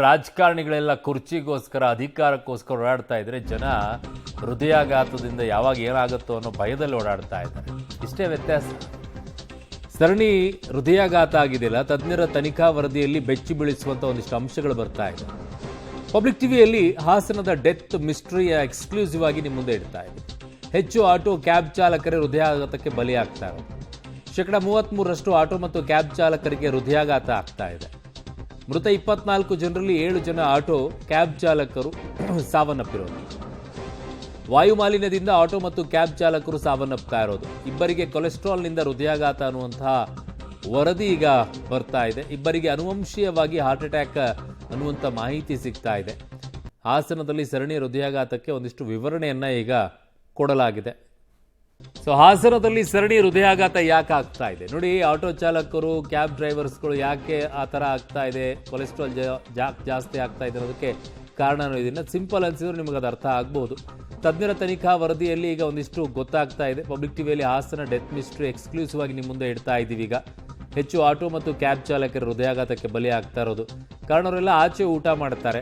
ರಾಜಕಾರಣಿಗಳೆಲ್ಲ ಕುರ್ಚಿಗೋಸ್ಕರ ಅಧಿಕಾರಕ್ಕೋಸ್ಕರ ಓಡಾಡ್ತಾ ಇದ್ರೆ ಜನ ಹೃದಯಾಘಾತದಿಂದ ಯಾವಾಗ ಏನಾಗುತ್ತೋ ಅನ್ನೋ ಭಯದಲ್ಲಿ ಓಡಾಡ್ತಾ ಇದ್ದಾರೆ. ಇಷ್ಟೇ ವ್ಯತ್ಯಾಸ. ಸರಣಿ ಹೃದಯಾಘಾತ ಆಗಿದೆಯಲ್ಲ, ತಜ್ಞರ ತನಿಖಾ ವರದಿಯಲ್ಲಿ ಬೆಚ್ಚಿ ಬೀಳಿಸುವಂತ ಒಂದಿಷ್ಟು ಅಂಶಗಳು ಬರ್ತಾ ಇದೆ. ಪಬ್ಲಿಕ್ ಟಿವಿಯಲ್ಲಿ ಹಾಸನದ ಡೆತ್ ಮಿಸ್ಟ್ರಿಯ ಎಕ್ಸ್ಕ್ಲೂಸಿವ್ ಆಗಿ ನಿಮ್ಮ ಮುಂದೆ ಇಡ್ತಾ ಇದೆ. ಹೆಚ್ಚು ಆಟೋ ಕ್ಯಾಬ್ ಚಾಲಕರೇ ಹೃದಯಾಘಾತಕ್ಕೆ ಬಲಿಯಾಗ್ತಾ ಇರೋದು. 33% ಆಟೋ ಮತ್ತು ಕ್ಯಾಬ್ ಚಾಲಕರಿಗೆ ಹೃದಯಾಘಾತ ಆಗ್ತಾ ಇದೆ. ಮೃತ 24 ಜನರಲ್ಲಿ 7 ಜನ ಆಟೋ ಕ್ಯಾಬ್ ಚಾಲಕರು ಸಾವನ್ನಪ್ಪಿರೋದು. ವಾಯು ಮಾಲಿನ್ಯದಿಂದ ಆಟೋ ಮತ್ತು ಕ್ಯಾಬ್ ಚಾಲಕರು ಸಾವನ್ನಪ್ತಾ ಇರೋದು. ಇಬ್ಬರಿಗೆ ಕೊಲೆಸ್ಟ್ರಾಲ್ನಿಂದ ಹೃದಯಾಘಾತ ಅನ್ನುವಂತಹ ವರದಿ ಈಗ ಬರ್ತಾ ಇದೆ. ಇಬ್ಬರಿಗೆ ಅನುವಂಶೀಯವಾಗಿ ಹಾರ್ಟ್ ಅಟ್ಯಾಕ್ ಅನ್ನುವಂಥ ಮಾಹಿತಿ ಸಿಗ್ತಾ ಇದೆ. ಹಾಸನದಲ್ಲಿ ಸರಣಿ ಹೃದಯಾಘಾತಕ್ಕೆ ಒಂದಿಷ್ಟು ವಿವರಣೆಯನ್ನ ಈಗ ಕೊಡಲಾಗಿದೆ. ಸೊ ಹಾಸನದಲ್ಲಿ ಸರಣಿ ಹೃದಯಾಘಾತ ಯಾಕೆ ಆಗ್ತಾ ಇದೆ ನೋಡಿ. ಆಟೋ ಚಾಲಕರು, ಕ್ಯಾಬ್ ಡ್ರೈವರ್ಸ್ಗಳು ಯಾಕೆ ಆ ಥರ ಆಗ್ತಾ ಇದೆ, ಕೊಲೆಸ್ಟ್ರಾಲ್ ಜಾಸ್ತಿ ಆಗ್ತಾ ಇದೆ ಅನ್ನೋದಕ್ಕೆ ಕಾರಣನೂ ಇದನ್ನ ಸಿಂಪಲ್ ಅನ್ಸಿದ್ರು ನಿಮಗೆ ಅದು ಅರ್ಥ ಆಗ್ಬಹುದು. ತಜ್ಞರ ತನಿಖಾ ವರದಿಯಲ್ಲಿ ಈಗ ಒಂದಿಷ್ಟು ಗೊತ್ತಾಗ್ತಾ ಇದೆ. ಪಬ್ಲಿಕ್ ಟಿವಿಯಲ್ಲಿ ಹಾಸನ ಡೆತ್ ಮಿಸ್ಟ್ರಿ ಎಕ್ಸ್ಕ್ಲೂಸಿವ್ ಆಗಿ ನಿಮ್ಮ ಮುಂದೆ ಇಡ್ತಾ ಇದ್ದೀವಿ. ಈಗ ಹೆಚ್ಚು ಆಟೋ ಮತ್ತು ಕ್ಯಾಬ್ ಚಾಲಕರು ಹೃದಯಾಘಾತಕ್ಕೆ ಬಲಿ ಆಗ್ತಾ ಇರೋದು. ಕಾರಣವರೆಲ್ಲ ಆಚೆ ಊಟ ಮಾಡ್ತಾರೆ.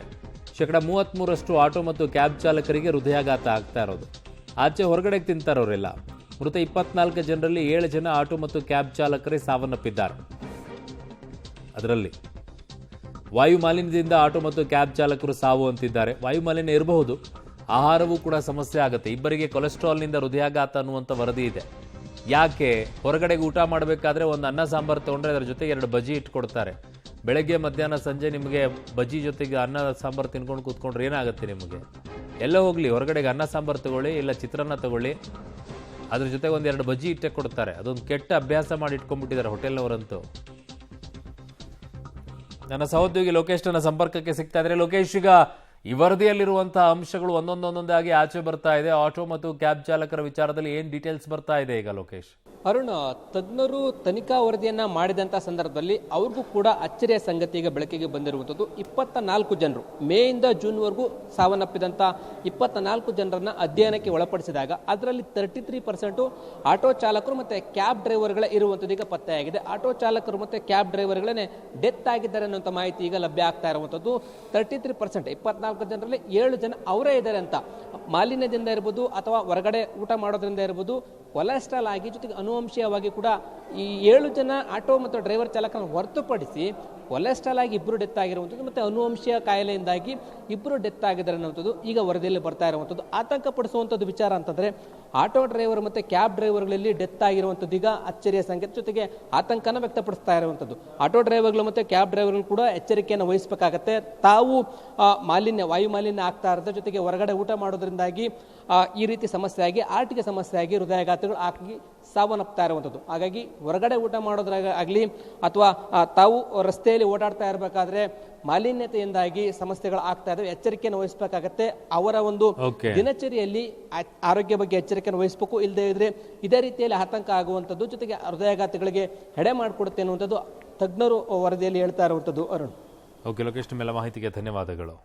33% ಆಟೋ ಮತ್ತು ಕ್ಯಾಬ್ ಚಾಲಕರಿಗೆ ಹೃದಯಾಘಾತ ಆಗ್ತಾ ಇರೋದು. ಆಚೆ ಹೊರಗಡೆ ತಿಂತಾರವರೆಲ್ಲ. ಮೃತ 24 ಜನರಲ್ಲಿ 7 ಜನ ಆಟೋ ಮತ್ತು ಕ್ಯಾಬ್ ಚಾಲಕರೇ ಸಾವನ್ನಪ್ಪಿದ್ದಾರೆ. ಅದರಲ್ಲಿ ವಾಯು ಮಾಲಿನ್ಯದಿಂದ ಆಟೋ ಮತ್ತು ಕ್ಯಾಬ್ ಚಾಲಕರು ಸಾವು ಅಂತಿದ್ದಾರೆ. ವಾಯು ಮಾಲಿನ್ಯ ಇರಬಹುದು, ಆಹಾರವೂ ಕೂಡ ಸಮಸ್ಯೆ ಆಗುತ್ತೆ. ಇಬ್ಬರಿಗೆ ಕೊಲೆಸ್ಟ್ರಾಲ್ನಿಂದ ಹೃದಯಾಘಾತ ಅನ್ನುವಂಥ ವರದಿ ಇದೆ. ಯಾಕೆ? ಹೊರಗಡೆಗೆ ಊಟ ಮಾಡಬೇಕಾದ್ರೆ ಒಂದು ಅನ್ನ ಸಾಂಬಾರು ತೊಗೊಂಡ್ರೆ ಅದರ ಜೊತೆಗೆ 2 ಬಜ್ಜಿ ಇಟ್ಕೊಡ್ತಾರೆ. ಬೆಳಗ್ಗೆ ಮಧ್ಯಾಹ್ನ ಸಂಜೆ ನಿಮಗೆ ಬಜ್ಜಿ ಜೊತೆಗೆ ಅನ್ನ ಸಾಂಬಾರು ತಿನ್ಕೊಂಡು ಕೂತ್ಕೊಂಡ್ರೆ ಏನಾಗುತ್ತೆ ನಿಮಗೆ? ಎಲ್ಲೋ ಹೋಗಲಿ, ಹೊರಗಡೆಗೆ ಅನ್ನ ಸಾಂಬಾರು ತಗೊಳ್ಳಿ, ಇಲ್ಲ ಚಿತ್ರಾನ್ನ ತಗೊಳ್ಳಿ, ಅದ್ರ ಜೊತೆಗೆ 1-2 ಬಜ್ಜಿ ಇಟ್ಟೆ ಕೊಡ್ತಾರೆ. ಅದೊಂದು ಕೆಟ್ಟ ಅಭ್ಯಾಸ ಮಾಡಿ ಇಟ್ಕೊಂಡ್ಬಿಟ್ಟಿದ್ದಾರೆ ಹೋಟೆಲ್ನವರಂತೂ. ನನ್ನ ಸಹೋದ್ಯೋಗಿ ಲೋಕೇಶ್ ನನ್ನ ಸಂಪರ್ಕಕ್ಕೆ ಸಿಗ್ತಾ ಇದ್ದಾರೆ. ಲೋಕೇಶ್, ಈಗ ಈ ವರದಿಯಲ್ಲಿರುವಂತಹ ಅಂಶಗಳು ಒಂದೊಂದಾಗಿ ಆಚೆ ಬರ್ತಾ ಇದೆ. ಆಟೋ ಮತ್ತು ಕ್ಯಾಬ್ ಚಾಲಕರ ವಿಚಾರದಲ್ಲಿ ಏನ್ ಡೀಟೇಲ್ಸ್ ಬರ್ತಾ ಇದೆ ಈಗ ಲೋಕೇಶ್? ಅರುಣ್, ತಜ್ಞರು ತನಿಖಾ ವರದಿಯನ್ನ ಮಾಡಿದಂತ ಸಂದರ್ಭದಲ್ಲಿ ಅವ್ರಿಗೂ ಕೂಡ ಅಚ್ಚರಿಯ ಸಂಗತಿ ಈಗ ಬೆಳಕಿಗೆ ಬಂದಿರುವಂತದ್ದು. 24 ಜನರು ಮೇಯಿಂದ ಜೂನ್ವರೆಗೂ ಸಾವನ್ನಪ್ಪಿದಂತ 24 ಜನರನ್ನ ಅಧ್ಯಯನಕ್ಕೆ ಒಳಪಡಿಸಿದಾಗ ಅದರಲ್ಲಿ 33% ಆಟೋ ಚಾಲಕರು ಮತ್ತೆ ಕ್ಯಾಬ್ ಡ್ರೈವರ್ಗಳೇ ಇರುವಂತದ್ದು ಈಗ ಪತ್ತೆಯಾಗಿದೆ. ಆಟೋ ಚಾಲಕರು ಮತ್ತೆ ಕ್ಯಾಬ್ ಡ್ರೈವರ್ಗಳೇ ಡೆತ್ ಆಗಿದ್ದಾರೆ ಅನ್ನುವಂಥ ಮಾಹಿತಿ ಈಗ ಲಭ್ಯ ಆಗ್ತಾ ಇರುವಂತದ್ದು. 33% 24 ಜನರಲ್ಲಿ 7 ಜನ ಅವರೇ ಇದ್ದಾರೆ ಅಂತ. ಮಾಲಿನ್ಯದಿಂದ ಇರ್ಬೋದು ಅಥವಾ ಹೊರಗಡೆ ಊಟ ಮಾಡೋದ್ರಿಂದ ಇರ್ಬೋದು, ಕೊಲೆಸ್ಟ್ರಾಲ್ ಆಗಿ ಜೊತೆಗೆ ಅನುವಂಶೀಯವಾಗಿ ಕೂಡ ಈ 7 ಜನ ಆಟೋ ಮತ್ತು ಡ್ರೈವರ್ ಚಾಲಕನ ಹೊರತುಪಡಿಸಿ ಕೊಲೆಸ್ಟ್ರಾಲ್ ಆಗಿ 2 ಡೆತ್ ಆಗಿರುವಂಥದ್ದು ಮತ್ತು ಅನುವಂಶೀಯ ಕಾಯಿಲೆಯಿಂದಾಗಿ 2 ಡೆತ್ ಆಗಿದ್ದಾರೆ ಅನ್ನುವಂಥದ್ದು ಈಗ ವರದಿಯಲ್ಲಿ ಬರ್ತಾ ಇರುವಂಥದ್ದು. ಆತಂಕ ಪಡಿಸುವಂಥದ್ದು ವಿಚಾರ ಅಂತಂದ್ರೆ ಆಟೋ ಡ್ರೈವರ್ ಮತ್ತೆ ಕ್ಯಾಬ್ ಡ್ರೈವರ್ಗಳಲ್ಲಿ ಡೆತ್ ಆಗಿರುವಂಥದ್ದು ಈಗ ಅಚ್ಚರಿಯ ಸಂಗತಿ, ಜೊತೆಗೆ ಆತಂಕನ ವ್ಯಕ್ತಪಡಿಸ್ತಾ ಇರುವಂಥದ್ದು. ಆಟೋ ಡ್ರೈವರ್ಗಳು ಮತ್ತೆ ಕ್ಯಾಬ್ ಡ್ರೈವರ್ಗಳು ಕೂಡ ಎಚ್ಚರಿಕೆಯನ್ನು ವಹಿಸಬೇಕಾಗತ್ತೆ. ತಾವು ವಾಯು ಮಾಲಿನ್ಯ ಆಗ್ತಾ ಇರೋದ್ರ ಜೊತೆಗೆ ಹೊರಗಡೆ ಊಟ ಮಾಡೋದ್ರಿಂದಾಗಿ ಈ ರೀತಿ ಸಮಸ್ಯೆ ಆಗಿ ಆರ್ಟಿಗೆ ಸಮಸ್ಯೆ ಆಗಿ ಹೃದಯಾಘಾತಗಳು ಆಗಿ ಸಾವನ್ನಪ್ತಾ ಇರುವಂಥದ್ದು. ಹಾಗಾಗಿ ಹೊರಗಡೆ ಊಟ ಮಾಡೋದ್ರಾಗ ಆಗಲಿ ಅಥವಾ ತಾವು ರಸ್ತೆಯಲ್ಲಿ ಓಡಾಡ್ತಾ ಇರಬೇಕಾದ್ರೆ ಮಾಲಿನ್ಯತೆಯಿಂದಾಗಿ ಸಮಸ್ಯೆಗಳು ಆಗ್ತಾ ಇದಾವೆ. ಎಚ್ಚರಿಕೆಯನ್ನು ವಹಿಸಬೇಕಾಗತ್ತೆ. ಅವರ ಒಂದು ದಿನಚರಿಯಲ್ಲಿ ಆರೋಗ್ಯ ಬಗ್ಗೆ ಎಚ್ಚರಿಕೆಯನ್ನು ವಹಿಸಬೇಕು. ಇಲ್ಲದೆ ಇದ್ರೆ ಇದೇ ರೀತಿಯಲ್ಲಿ ಆತಂಕ ಆಗುವಂಥದ್ದು, ಜೊತೆಗೆ ಹೃದಯಾಘಾತಗಳಿಗೆ ಎಡೆ ಮಾಡಿಕೊಡುತ್ತೆ ಅನ್ನುವಂಥದ್ದು ತಜ್ಞರು ವರದಿಯಲ್ಲಿ ಹೇಳ್ತಾ ಇರುವಂಥದ್ದು. ಅರುಣ್, ಓಕೆ ಲೋಕೇಶ್, ನಿಮ್ಮೆಲ್ಲ ಮಾಹಿತಿಗೆ ಧನ್ಯವಾದಗಳು.